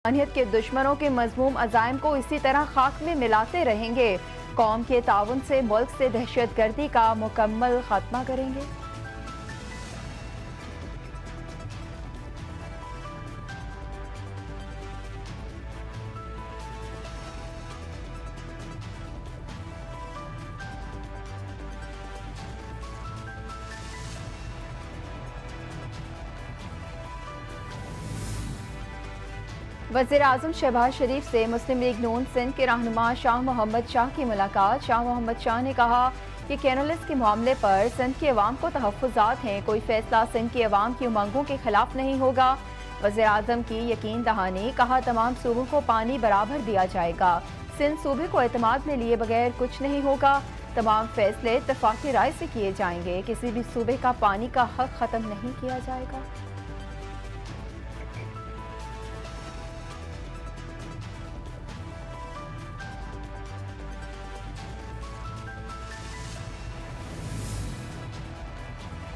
انسانیت کے دشمنوں کے مذموم عزائم کو اسی طرح خاک میں ملاتے رہیں گے۔ قوم کے تعاون سے ملک سے دہشت گردی کا مکمل خاتمہ کریں گے۔ وزیر اعظم شہباز شریف سے مسلم لیگ نون سندھ کے رہنما شاہ محمد شاہ کی ملاقات۔ شاہ محمد شاہ نے کہا کہ کینولیس کے معاملے پر سندھ کی عوام کو تحفظات ہیں، کوئی فیصلہ سندھ کی عوام کی امنگوں کے خلاف نہیں ہوگا۔ وزیر اعظم کی یقین دہانی، کہا تمام صوبوں کو پانی برابر دیا جائے گا، سندھ صوبے کو اعتماد میں لیے بغیر کچھ نہیں ہوگا، تمام فیصلے اتفاقی رائے سے کیے جائیں گے، کسی بھی صوبے کا پانی کا حق ختم نہیں کیا جائے گا۔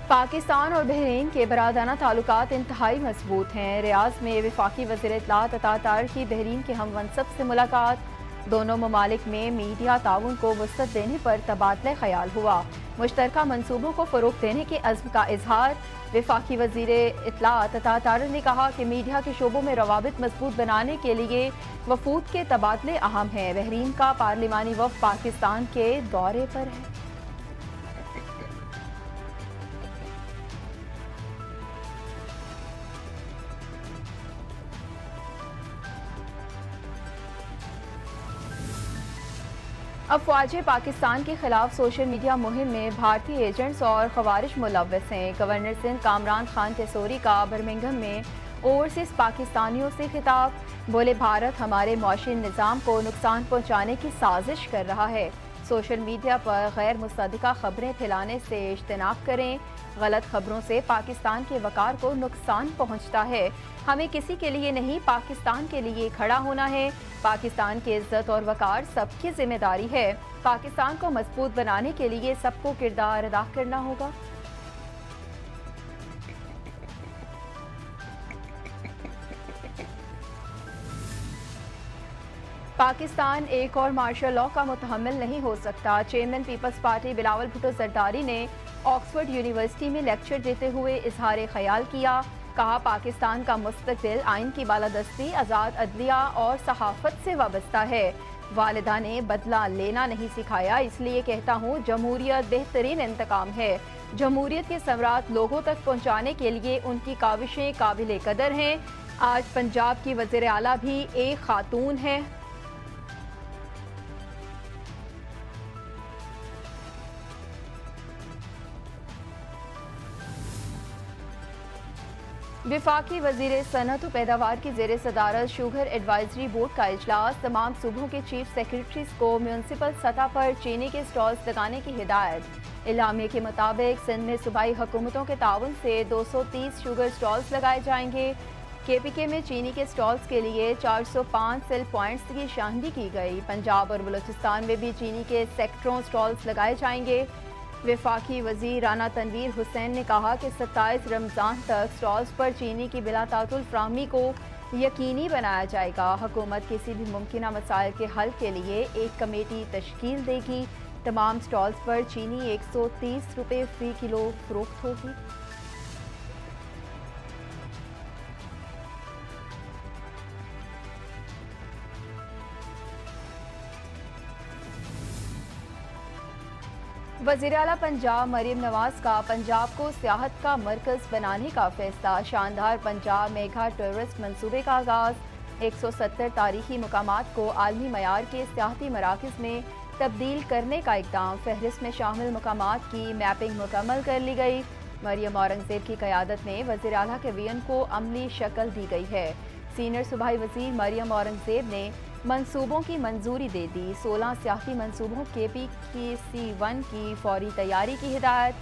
پاکستان اور بحرین کے برادرانہ تعلقات انتہائی مضبوط ہیں۔ ریاض میں وفاقی وزیر اطلاعات عطا طاہر کی بحرین کے ہم منصب سے ملاقات۔ دونوں ممالک میں میڈیا تعاون کو وسعت دینے پر تبادلہ خیال ہوا۔ مشترکہ منصوبوں کو فروغ دینے کے عزم کا اظہار۔ وفاقی وزیر اطلاعات عطا طاہر نے کہا کہ میڈیا کے شعبوں میں روابط مضبوط بنانے کے لیے وفود کے تبادلے اہم ہیں۔ بحرین کا پارلیمانی وفد پاکستان کے دورے پر ہے۔ افواج پاکستان کے خلاف سوشل میڈیا مہم میں بھارتی ایجنٹس اور خوارج ملوث ہیں۔ گورنر سندھ کامران خان ٹیسوری کا برمنگھم میں اوورسیز پاکستانیوں سے خطاب، بولے بھارت ہمارے معاشی نظام کو نقصان پہنچانے کی سازش کر رہا ہے، سوشل میڈیا پر غیر مصدقہ خبریں پھیلانے سے اجتناب کریں، غلط خبروں سے پاکستان کے وقار کو نقصان پہنچتا ہے، ہمیں کسی کے لیے نہیں پاکستان کے لیے کھڑا ہونا ہے، پاکستان کی عزت اور وقار سب کی ذمہ داری ہے، پاکستان کو مضبوط بنانے کے لیے سب کو کردار ادا کرنا ہوگا۔ پاکستان ایک اور مارشل لاء کا متحمل نہیں ہو سکتا، چیئرمین پیپلز پارٹی بلاول بھٹو زرداری نے آکسفورڈ یونیورسٹی میں لیکچر دیتے ہوئے اظہار خیال کیا، کہا پاکستان کا مستقبل آئین کی بالادستی، آزاد عدلیہ اور صحافت سے وابستہ ہے، والدہ نے بدلہ لینا نہیں سکھایا، اس لیے کہتا ہوں جمہوریت بہترین انتقام ہے، جمہوریت کے ثمرات لوگوں تک پہنچانے کے لیے ان کی کاوشیں قابل قدر ہیں، آج پنجاب کی وزیر اعلیٰ بھی ایک خاتون ہے۔ وفاقی وزیر صنعت و پیداوار کی زیر صدارت شوگر ایڈوائزری بورڈ کا اجلاس، تمام صوبوں کے چیف سیکریٹریز کو میونسپل سطح پر چینی کے سٹالز لگانے کی ہدایت۔ اعلامیے کے مطابق سندھ میں صوبائی حکومتوں کے تعاون سے 230 شوگر سٹالز لگائے جائیں گے۔ کے پی کے میں چینی کے سٹالز کے لیے 405 سیل پوائنٹس کی شاہدی کی گئی۔ پنجاب اور بلوچستان میں بھی چینی کے سیکٹروں سٹالز لگائے جائیں گے۔ وفاقی وزیر رانا تنویر حسین نے کہا کہ 27 رمضان تک سٹالز پر چینی کی بلا تعطل فراہمی کو یقینی بنایا جائے گا۔ حکومت کسی بھی ممکنہ مسائل کے حل کے لیے ایک کمیٹی تشکیل دے گی۔ تمام سٹالز پر چینی 130 روپے فی کلو فروخت ہوگی۔ وزیر اعلیٰ پنجاب مریم نواز کا پنجاب کو سیاحت کا مرکز بنانے کا فیصلہ، شاندار پنجاب میگا ٹورسٹ منصوبے کا آغاز، 170 تاریخی مقامات کو عالمی معیار کے سیاحتی مراکز میں تبدیل کرنے کا اقدام، فہرست میں شامل مقامات کی میپنگ مکمل کر لی گئی، مریم اورنگزیب کی قیادت میں وزیر اعلیٰ کے ویژن کو عملی شکل دی گئی ہے، سینئر صوبائی وزیر مریم اورنگزیب نے منصوبوں کی منظوری دے دی، 16 سیاحتی منصوبوں کے پی کی C1 کی فوری تیاری کی ہدایت،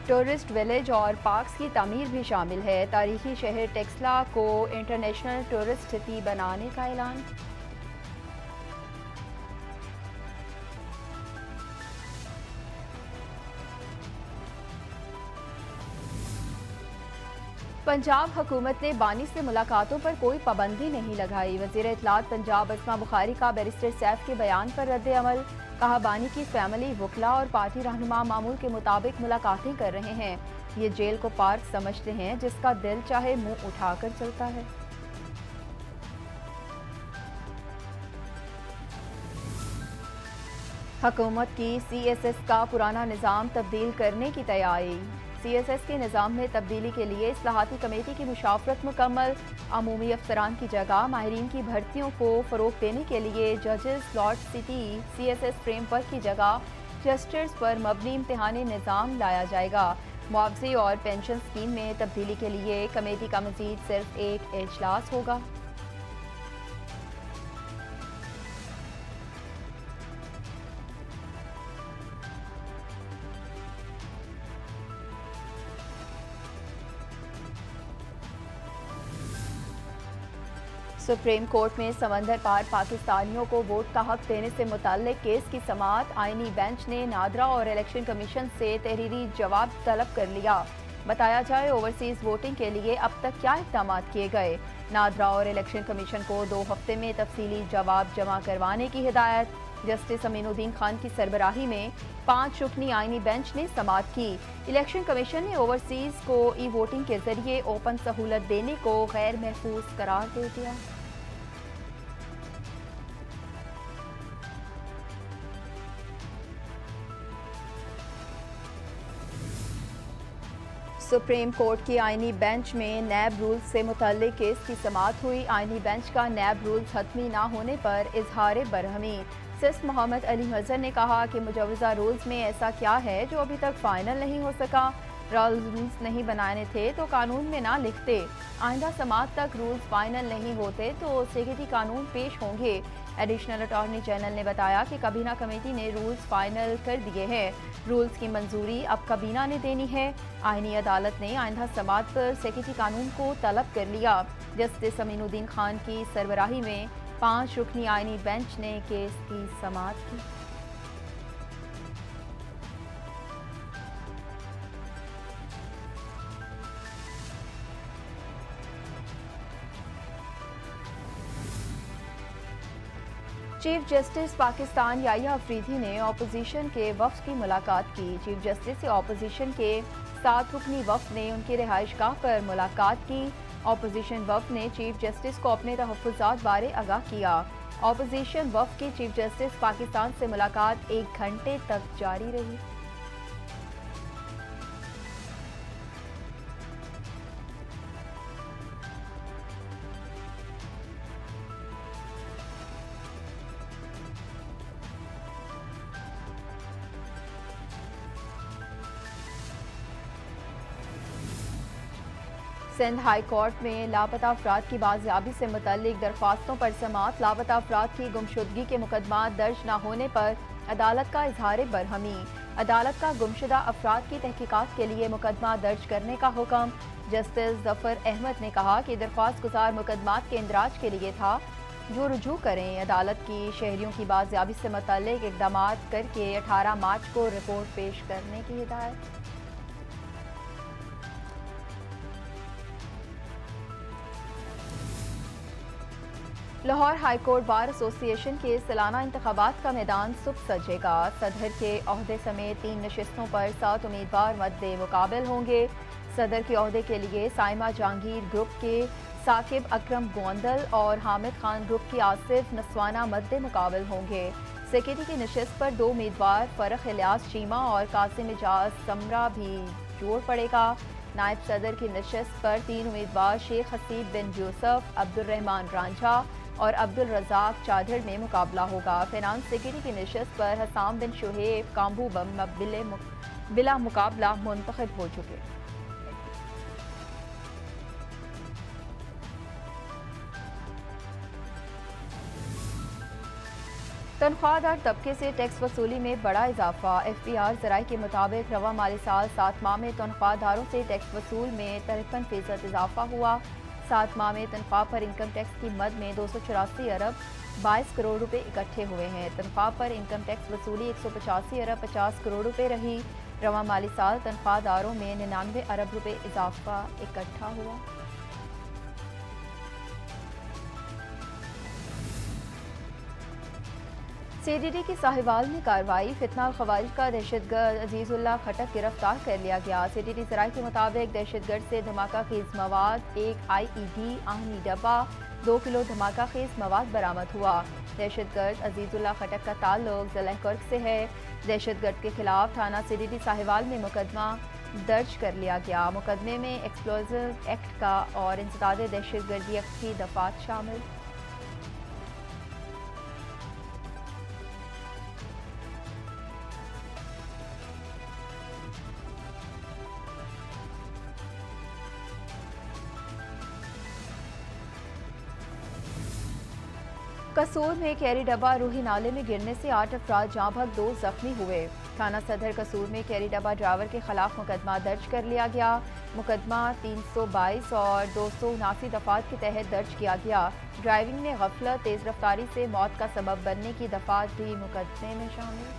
ٹورسٹ ولیج اور پارکس کی تعمیر بھی شامل ہے، تاریخی شہر ٹیکسلا کو انٹرنیشنل ٹورسٹ سٹی بنانے کا اعلان۔ पंजाब हुकूमत ने बानी से मुलाकातों पर कोई पाबंदी नहीं लगाई। वज़ीर इत्तलात पंजाब अस्मा बुखारी का बैरिस्टर सैफ के बयान पर रद्द अमल। कहा, बानी की फैमिली, वकला और पार्टी रहनुमा मामूल के मुताबिक मुलाकातें कर रहे हैं। ये जेल को पार्क समझते हैं, जिसका दिल चाहे मुंह उठाकर चलता है। हुकूमत की CSS का पुराना निज़ाम तब्दील करने की तैयारी। CSS के निज़ाम में तब्दीली के लिए इस्लाहाती कमेटी की मुशावरत मुकम्मल। अमूमी अफसरान की जगह माहिरीन की भर्तियों को फ़रोग़ देने के लिए जजेस लॉर्ड सिटी CSS फ्रेमवर्क की जगह क्लस्टर्स पर मबनी इम्तिहानी निज़ाम लाया जाएगा। मुआवजे और पेंशन स्कीम में तब्दीली के लिए कमेटी का मज़ीद सिर्फ एक इजलास होगा। सुप्रीम कोर्ट में समंदर पार पाकिस्तानियों को वोट का हक देने से मुताल्लिक केस की समाअत आईनी बेंच ने नादरा और इलेक्शन कमीशन से तहरीरी जवाब तलब कर लिया। बताया जाए, ओवरसीज वोटिंग के लिए अब तक क्या इक़दाम किए गए। नादरा और इलेक्शन कमीशन को 2 हफ्ते में तफसीली जवाब जमा करवाने की हिदायत। जस्टिस अमीनुद्दीन खान की सरबराही में 5 रुकनी आईनी बेंच ने समाअत की। इलेक्शन कमीशन ने ओवरसीज को ई वोटिंग के जरिए ओपन सहूलत देने को गैर महफूज करार दे दिया। सुप्रीम कोर्ट की आईनी बेंच में नैब रूल्स से मुतल्लिक केस की समाअत हुई। आईनी बेंच का नैब रूल्स हतमी ना होने पर इजहार बरहमी। सिस मोहम्मद अली हसन ने कहा कि मुजवजा रूल्स में ऐसा क्या है जो अभी तक फाइनल नहीं हो सका। रूल्स नहीं बनाने थे तो कानून में ना लिखते। आइंदा समाअत तक रूल्स फाइनल नहीं होते तो सेक्रेटरी कानून पेश होंगे। एडिशनल अटॉर्नी जनरल ने बताया कि काबीना कमेटी ने रूल्स फाइनल कर दिए हैं। रूल्स की मंजूरी अब काबीना ने देनी है। आईनी अदालत ने आइंदा समाअत पर सेक्रेटरी कानून को तलब कर लिया। जस्टिस अमीनुद्दीन खान की सरबराही में 5 रुकनी आईनी बेंच ने केस की समाअत की। चीफ जस्टिस पाकिस्तान याहिया अफरीदी ने अपोजिशन के वफ्द की मुलाकात की। चीफ जस्टिस से अपोजिशन के 7 रुकनी वफ्द ने उनकी रिहाइशगाह पर मुलाकात की। अपोजिशन वफ्द ने चीफ जस्टिस को अपने तहफ़्फ़ुज़ात बारे आगाह किया। अपोजिशन वफ्द की चीफ जस्टिस पाकिस्तान से मुलाकात 1 घंटे तक जारी रही। सिंध हाई कोर्ट में लापता अफराद की बाजियाबी से मुतल्लिक दरख्वास्तों पर समाअत। लापता अफराद की गुमशुदगी के मुकदमा दर्ज न होने पर अदालत का इजहार बरहमी। अदालत का गुमशुदा अफराद की तहकीकात के लिए मुकदमा दर्ज करने का हुक्म। जस्टिस जफर अहमद ने कहा कि दरख्वास्त गुजार मुकदमात के इंदराज के लिए था, जो रुजू करें। अदालत की शहरियों की बाजियाबी से मुतल्लिक इक़दाम करके 18 मार्च को रिपोर्ट पेश करने की हिदायत। Lahore high court bar association के सालाना इंतखाबात का मैदान सुख सजेगा। सदर के ओहदे समेत 3 नशिस्तों पर 7 उम्मीदवार मद्दे मुकाबल होंगे। सदर के ओहदे के लिए साइमा जहांगीर ग्रुप के साकिब अकरम गोंदल और हामिद खान ग्रुप की आसिफ नसवाना मद्दे मुकाबल होंगे। सेक्रेटरी की नशिस्त पर 2 उम्मीदवार फरख इलियास चीमा और कासिम इजाज समरा भी जोड़ पड़ेगा। नायब सदर की नशिस्त पर 3 उम्मीदवार शेख हसीब बिन यूसुफ, अब्दुर्रहमान रांझा और अब्दुल रज़ाक चादर में मुकाबला होगा। फाइनेंस सेक्रेटरी की नशिस्त पर हसाम बिन शुहेब काम्बू बिला मुकाबला मुंतखब हो चुके। तनख्वाहदार तबके से टैक्स वसूली में बड़ा इजाफा। FBR ज़राए के मुताबिक रवा माली साल 7 माह में तनख्वाहदारों से टैक्स वसूल में 53% इजाफा हुआ। 7 माह में तनख्वाह पर इनकम टैक्स की मद में 284 अरब 22 करोड़ रुपए इकट्ठे हुए हैं। तनख्वाह पर इनकम टैक्स वसूली 185 अरब 50 करोड़ रुपए रही। रवा माली साल तनख्वाहदारों में 99 अरब रुपए इजाफा इकट्ठा हुआ। CDD की साहिवाल में कार्रवाई, फितना और खवारिज का दहशतगर्द अजीजुल्लाह खटक गिरफ्तार कर लिया गया। CDD ज़राए के मुताबिक दहशतगर्द से धमाका खेज मवाद, एक IED आहनी डब्बा, 2 किलो धमाका खेज मवाद बरामद हुआ। दहशतगर्द अजीजुल्लाह खटक का ताल्लुक ज़िला कर्क से है। दहशतगर्द के खिलाफ थाना CDD साहिवाल में मुकदमा दर्ज कर लिया गया। मुकदमे में एक्सप्लोजिव एक्ट का और इंसदाद दहशतगर्दी एक्ट की दफात शामिल। कसूर में कैरी डब्बा रूही नाले में गिरने से 8 अफराद जहाँ भग 2 जख्मी हुए। थाना सदर कसूर में कैरी डब्बा ड्राइवर के खिलाफ मुकदमा दर्ज कर लिया गया। मुकदमा 322 और 279 दफात के तहत दर्ज किया गया। ड्राइविंग में गफलत, तेज रफ्तारी से मौत का सबब बनने की दफात भी मुकदमे में शामिल।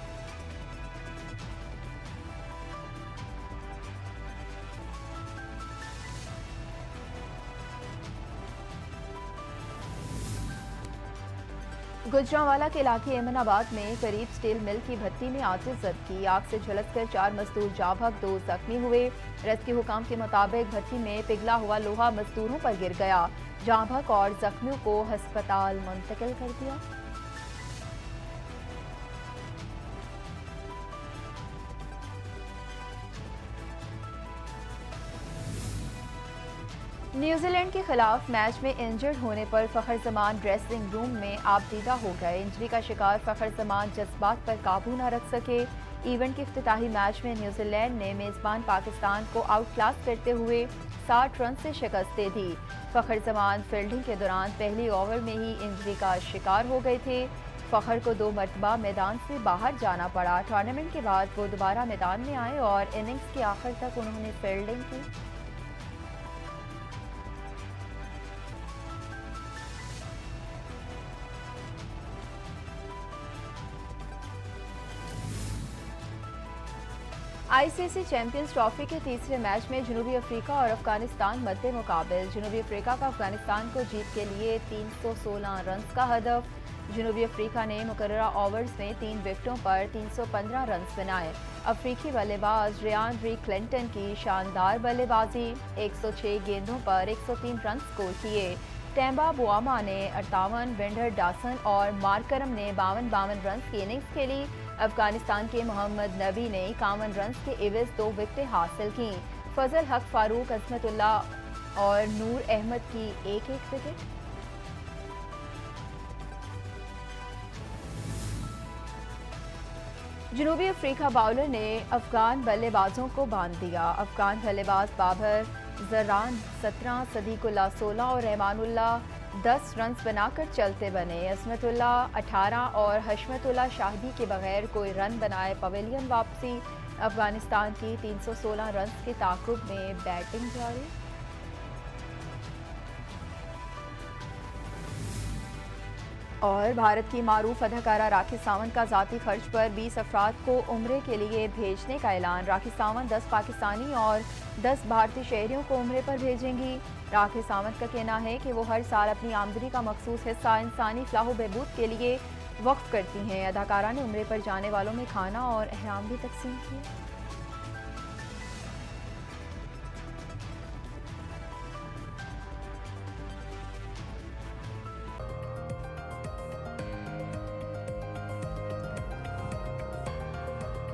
गुजरांवाला के इलाके एमनाबाद में करीब स्टील मिल की भट्टी में आतिश ज़द की। आग से झुलसकर 4 मजदूर जाँ भग 2 जख्मी हुए। रेस्क्यू हुकाम के मुताबिक भट्टी में पिघला हुआ लोहा मजदूरों पर गिर गया। जाँ भग और जख्मियों को हस्पताल मुंतकिल कर दिया। न्यूजीलैंड के खिलाफ मैच में इंजर्ड होने पर फखर जमान ड्रेसिंग रूम में आपदीदा हो गए। इंजरी का शिकार फखर जमान जज्बात पर काबू न रख सके। इवेंट के इफ्तिताही मैच में न्यूजीलैंड ने मेज़बान पाकिस्तान को आउट क्लास करते हुए 60 रन से शिकस्त दे दी। फखर जमान फील्डिंग के दौरान पहली ओवर में ही इंजरी का शिकार हो गए थे। फखर को 2 मरतबा मैदान से बाहर जाना पड़ा। टूर्नामेंट के बाद वो दोबारा मैदान में आए और इनिंग्स के आखिर तक उन्होंने फील्डिंग की। ICC चैंपियंस ट्रॉफी के तीसरे मैच में जनूबी अफ्रीका और अफगानिस्तान मद्दे मुकाबिल। जनूबी अफ्रीका का अफगानिस्तान को जीत के लिए 316 रन का हदफ। जनूबी अफ्रीका ने मुकर्ररा ओवर्स में 3 विकेटों पर 315 रन बनाए। अफ्रीकी बल्लेबाज रियान री क्लिंटन की शानदार बल्लेबाजी, 106 गेंदों पर 103 रन स्कोर किए। टेम्बा बुआमा ने 58, विंडर डासन और मार्करम ने 52 रन की इनिंग्स खेली। अफगानिस्तान के मोहम्मद नबी ने 51 रन के एवज 2 विकेटें हासिल की। फजल हक, फारूक, अजमतुल्ला और नूर अहमद की एक विकेट। जनूबी अफ्रीका बाउलर ने अफगान बल्लेबाजों को बांध दिया। अफगान बल्लेबाज बाबर जरान 17, सदीकुल्ला 16 और रहमानुल्ला 10 रन बनाकर चलते बने। अजमतुल्ला 18 और हशमतुल्ला शाहिदी के बगैर कोई रन बनाए पवेलियन वापसी। अफगानिस्तान की 316 रन के ताक़ुब में बैटिंग जारी। और भारत की मारूफ अदाकारा राखी सावंत का ज़ाती खर्च पर 20 अफराद को उम्रे के लिए भेजने का ऐलान। राखी सावंत 10 पाकिस्तानी और 10 भारतीय शहरियों को उम्रे पर भेजेंगी। राखी सावंत का कहना है कि वो हर साल अपनी आमदनी का मखसूस हिस्सा इंसानी फलाह बहबूद के लिए वक्फ करती हैं। अदाकारा ने उम्रे पर जाने वालों में खाना और एहराम भी तकसीम किए।